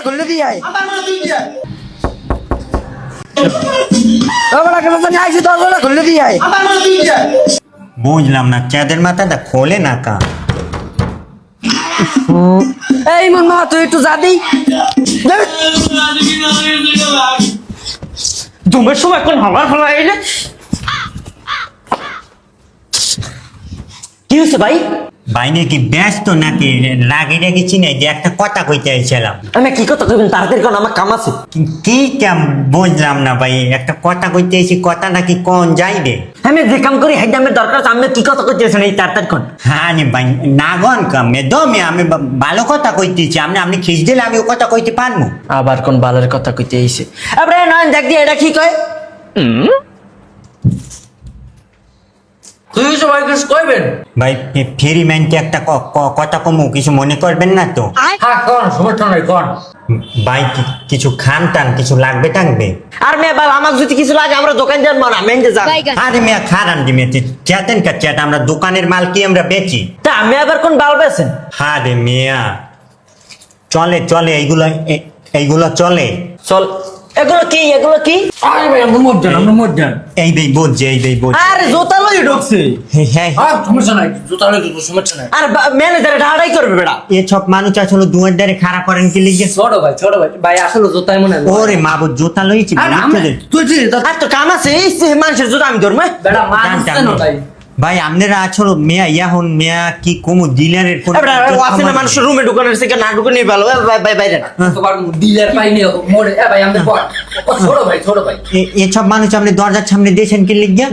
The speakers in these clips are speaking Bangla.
খুলে দিয়ে খুলে দিয়ে বুঝলাম না, চাঁদের মাথাটা খোলে না কা? এই মন মা তুই একটু যা দিই ঘুমের সময় কোন হবার ফলা এলে কি হয়েছে ভাই? বাইরে কি ব্যস্ত নাকি? লাগি রেখেছি না যে একটা কথা কইতে আইছিলাম। আমি কি কথা কইবেন তাড়াতাড়ি কোন আমার কাম আছে। কি কেম বুঝলাম না ভাই, একটা কথা কইতে আইছি, কথা নাকি কোন যাইবে? আমি যে কাম করি হেড আমার দরকার আছে, আমি কি কথা কইতেছেন এই তাড়াতাড়ি কোন? হ্যাঁ নি ভাই, নাগন কামে দমে আমি ভালো কথা কইতেছি, আপনি খিচ দিলে আমি ও কথা কইতে পারবো। আবার কোন বালের কথা কইতে আইছে? আরে নয়ন দেখ দিয়ে এটা কি কয়? তুই সবাই কিছু কইবেন ভাই ফেরি ম্যানকে একটা কথা কমু, কিছু মনে করবেন না তো? হ্যাঁ কোন সমস্যা নাই কোন। ভাই কিছু খান টান কিছু লাগবে টানবে? আর মেয়ে বাবা আমার যদি কিছু লাগে আমরা দোকান যাব না, মেনতে যাব। আরে মেয়া খারান দিমে চেতেন কা চেত, আমরা দোকানের মাল কি আমরা বেচি? তা আমি আবার কোন বাল বেছেন? হ্যাঁ রে মেয়া, চলে চলে এইগুলো চলে। চল এগুলো কি এগুলো কি? আরে ভাই আমরা মজ্জান এই দেই বুঝছে, এই দেই বুঝছে। আরে জোতা লই ঢুকছে। হ্যাঁ সমস্যা নাই জুতা লই সমস্যা নাই আর ম্যানেজার ঢাড়াই করবে বেটা। এসব মানুষ আসলে দুয়ার দ্বারে খাড়া করেন কি লিখে? ছোট ভাই ভাই আসলে জুতাই মনে হয় ওরে মাবুদ জুতা লইছি তুই আর তো কাম আছে এই মানুষের জুতা আমি ধরবো। বেটা মানুষ না ভাই ভাই আপনারা আসলে মেয়া ইয়াহন মেয়া কি কমু ডিলারের কোন ওয়াসিনা মানুষের রুমে ঢুকানোর থেকে না ঢুকে নিয়ে ভালো ভাই বাইরে না তোমার ডিলার পাইনি মোড়ে ভাই আমাদের ছোট ভাই এসব মানুষ আপনি দরজার সামনে দিয়েছেন কি লিখে?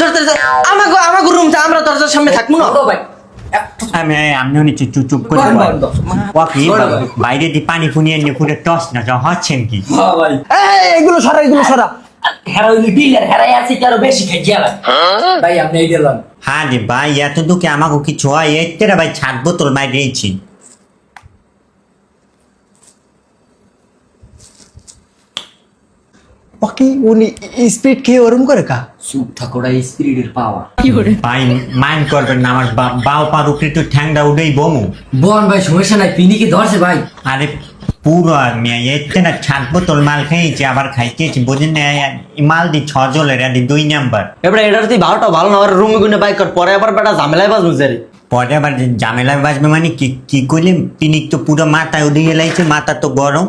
আমাকে রুমটা আমরা দরজার সামনে থাকবো না। ছোট ভাই আমি আপনি চুপ চুপ করে ওকে বাইরে দিয়ে পানি ফুনিয়ে নিয়ে পুরো টস না যা হচ্ছেন কি? হ্যাঁ ভাই এগুলো সরা হেরা ডিলার হেরাই আছে কি আরো বেশি খাইয়া ভাই আপনি এই দিলাম। হ্যাঁ রে ভাই এত দুঃখে আমাকে কিছু হয় এর ভাই ছাদ বোতল বাইরে দিয়েছি। ওকে উনি স্পিড খেয়ে ওরম করে কা সুপ ঠাকুরা স্পিরিটের পাওয়ার ভাই মাইন্ড করবেন না, আমার বাও পার উপরে তো ঠ্যাংটা উঠেই বমু। বোন ভাই সমস্যা নাই পিনিকে ধরছে ভাই। আরে পুরো মেয়ে এতে না ছাদ বোতল মাল খেয়েছি আবার খাইতেছি বুঝেন না, মাল দি 6 জলের আর 2 নাম্বার। এবারে এটার তুই ভালোটা ভালো না আর রুমে গুনে বাইক কর পরে আবার বেটা ঝামেলায় বাজবে রে। পরে আবার ঝামেলায় বাজবে মানে কি করলে পিনিক তো পুরো মাথায় উঠে গেলাইছে, মাথা তো গরম।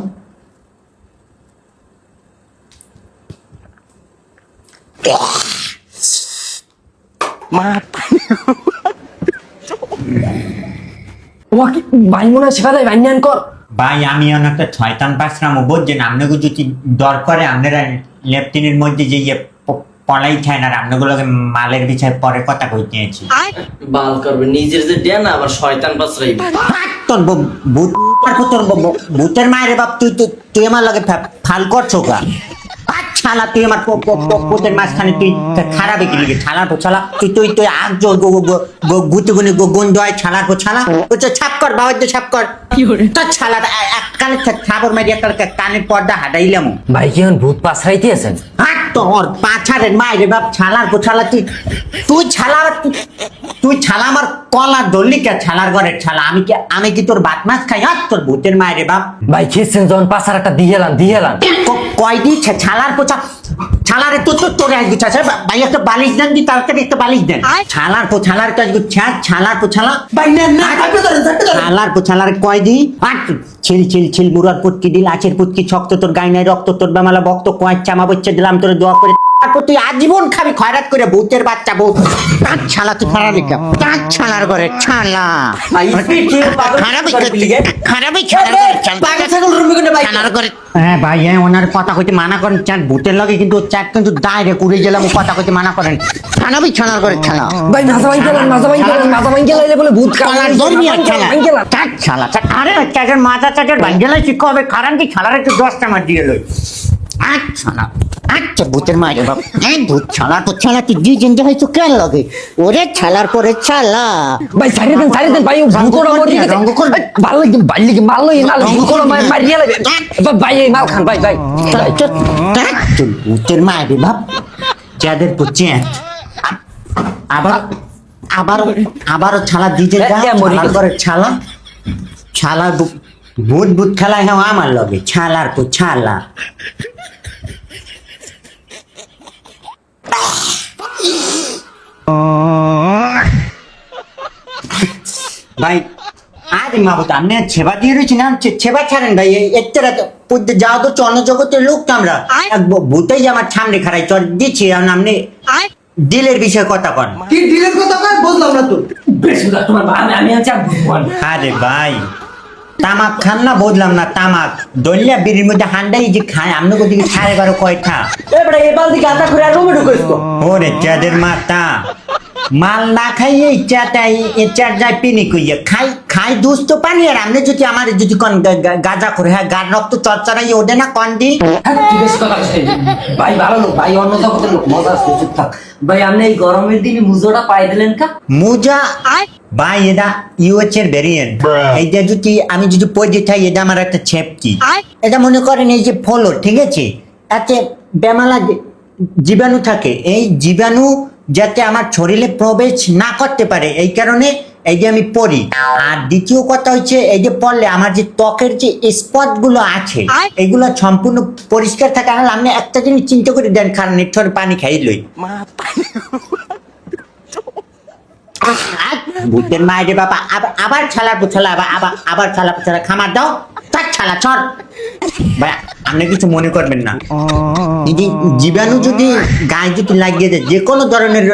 ওকে ভাই মনে হয় সেবা দেয় ভাই কর ভাই আমি অনেকটা ছয়তান পাঁচরাম বুঝছেন, আপনাকে যদি দর করে আপনারা লেফটিনের মধ্যে যে পলাই খায় না, আপনাগুলোকে মালের বিছায় পরে কথা কইতে আছি। বাল করবে নিজের যে দেন আবার শয়তান পাছরাই তোর ভূতের মায়ের বাপ, তুই আমার লগে ফাল করছো কা? ছালা তুই আমার পোতের মাঝখানে তুই খারাপে কি লিখে ছালার পর ছালা তুই আগ গুতে গুনে গন্ধ হয় ছালার পর ছালা ছাপ কর বাবার দিয়ে ছাপ কর তোর ছালা এক কানে ছাপর মারি একটা কানের পর্দা হাঁটাইলাম। ভাই কি এখন ভূত পাছরাইতে আছেন? তোর পাছারের মায়ের বাপ ছালার পর ছালা তুই ছালা আমার কলা ধরলি কে ছালার ঘরের ছালা? আমি কি তোর বাত মাছ খাই? তোর ভূতের মায়ের বাপ ভাই খেয়েছেন যখন পাছার একটা দিয়ে এলাম কয় দিচ্ছে ছালার পোছা ছালারে তোর এক গুছা ভাই একটা বালিশ দেন দি তাড়াতাড়ি একটা বালিশ দেন। ছালার পোছালার কাজ ছালার পোছালা ছালার পোছালার কয় দি ছিল মুরার পুটকি দিল আচের পুটকি ছক্ত তোর গাই নাই রক্ত তোর বেমালা বক্ত কয় চামা বচ্চা দিলাম তোর দোয়া করে তারপর তুই আজীবন খাবি খয়রাত করে ভূতের বাচ্চা বউ ছালা তুই খারাপই ছালার ঘরে ছালা হ্যাঁ ভাই হ্যাঁ ওনার কথা কইতে মানা করেন চান ভূতের লগে কিন্তু চাট কিন্তু ডাইরেক্ট উড়ে গেলাম কথা কইতে মানা করেন ছানাবি ছানার করে ছালা ভাই মাথা ভাই গেলাম বলে ভূত কলার ধরবি আর ছালা চাট ছালা চাট আরে চাটের মাথা চাটের ভাঙ্গেলাই শিক্ষা হবে কারণ কি ছালার একটু 10টা মার দিয়ে লই ছালা আচ্ছা ভূতের মায়ের বাপ এই ভূত ছালার পর ছালা তুই দুই জন হয়তো কেন লাগে ওরে ছালার পরে ছালা ভাই সাইরে দেন ভাই রঙ্গ কর ভালো লাগে মাল রঙ্গ কর মারিয়া লাগে ভাই এই মাল খান ভাই ভূতের মায়ের বাপ যাদের পচে আবার আবারও ছালা দিতে যা মরি ছালার গেছে। ঘরে ছালা ছালা ভূত ভূত খেলায় হ্যাঁ আমার লগে ছালার পর ছালা ভাই আরে মাবু তো আপনি ছেবা দিয়ে রয়েছি না ছেবা ছাড়েন ভাই একটা পড়তে যাও তো চন্ন জগতের লোক তো আমরা ভূতেই আমার সামনে খারাই চল দিচ্ছি আপনি দিলের বিষয়ে কথা কন কি ডিলের কথা কয় বুঝলাম না তো। বেশ বুঝা, তোমার আমি আছি আর বুঝবো না। আরে ভাই তামাক খান না বুঝলাম না তামাক দলিয়া বিড়ির মধ্যে হান্ডাই যে খায় আপনি কোথায় সাড়ে 12 কয়টা এবারে এই বালতি গাঁদা করে আর রুমে ঢুকেছ তো। ওরে চাঁদের মাতা মাল না খাইয়ে ইচ্ছাটাই ইচ্ছার যায় পিনি কইয়া খাই দুস্থ পানি আর আপনি যদি আমার যদি কোন গাঁজা করে হ্যাঁ গার রক্ত চর্চারাই ওঠে না কন দি হ্যাঁ, তুই বেশি কথা বলিস না। ভাই ভালো লোক, ভাই অন্য জগতের লোক, মজা আসছে, চুপ থাক। ভাই আপনি এই গরমের দিনে মুজোটা পাই দিলেন কা? মুজা ভাই এটা ইউএচ এর ভেরিয়েন্ট এইটা যদি আমি যদি পড়ে থাই এটা আমার একটা ছেপকি এটা মনে করেন এই যে ফলো ঠিক আছে এতে বেমালা জীবাণু থাকে এই জীবাণু যাতে আমার শরীরে প্রবেশ না করতে পারে এই কারণে এই যে আমি পড়ি আর দ্বিতীয় কথা হচ্ছে এই যে পড়লে আমার যে ত্বকের যে স্পট গুলো আছে এগুলো সম্পূর্ণ পরিষ্কার থাকে আর আপনি একটা জিনিস চিন্তা করে দেন কারণ নিঠর পানি খাই লই ভূতের মায়ের রে বাবা আবার ছালার পোছালা আবার ছালা পোছালা খামার দাও তার ছালা ছর ভাই আপনি কিছু মনে করবেন না যদি জীবাণু যদি গায়ে যদি লাগিয়ে দেয় যে কোনো ধরনের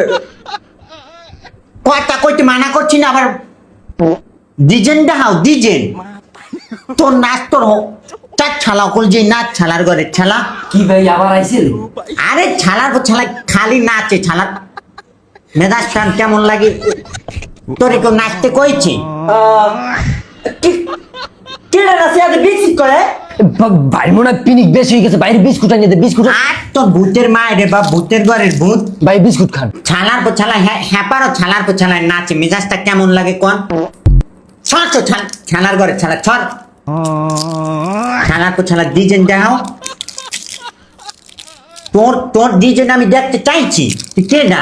কথা কইতে মানা করছি না আবার ডিজেন দেখাও ডিজেন তোর নাচ তোর তার ছালা কল যে নাচ ছালার ঘরে ছালা কি ভাই আবার আইছিল? আরে ছালার ছালা খালি নাচে ছালা মেজাজ টান কেমন লাগে তোরে কেউ নাচতে কইছে কেডা আছে আজ বিক্সি করে? ভাই মনে হয় পিনিক বেশি হয়ে গেছে, বাইরে বিস্কুট আনিয়ে দে, বিস্কুট। আর তোর ভূতের মায়ের বা ভূতের ঘরের ভূত ভাই বিস্কুট খান। ছালার পর ছালা হ্যাপারও ছালার পর ছালায় নাচে মেজাজটা কেমন লাগে কোন ছর তো ছালার ঘরে ছালা ছর ছালার পর ছালা ডিজাইন দেখাও তোর ডিজাইন আমি দেখতে চাইছি তুই কে না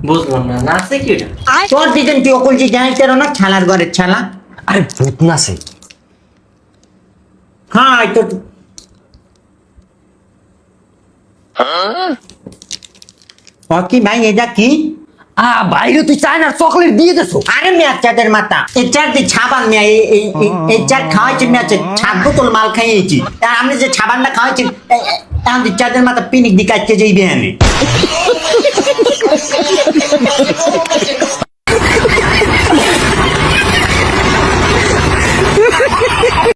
বুঝলাম না নাচে কি এটা? তোর ডিজাইন তুই ওকল যে যাই তেরো না ছালার ঘরের ছালা আরে ভূত নাচে। হ্যাঁ তো কি ভাই এটা কি বাইরে তুই চায়নার চকলেট দিয়ে দেছো। আরে মেয়া চাঁদের মাথা এই চার দিয়ে ছাবান মেয়া এই চার খাওয়াইছি মেয়া ছাদ বোতল মাল খাইয়েছি আর আপনি যে ছাবানটা খাওয়াইছেন এখন চাঁদের মাথা পিনিক দিকে আজকে যাইবে আমি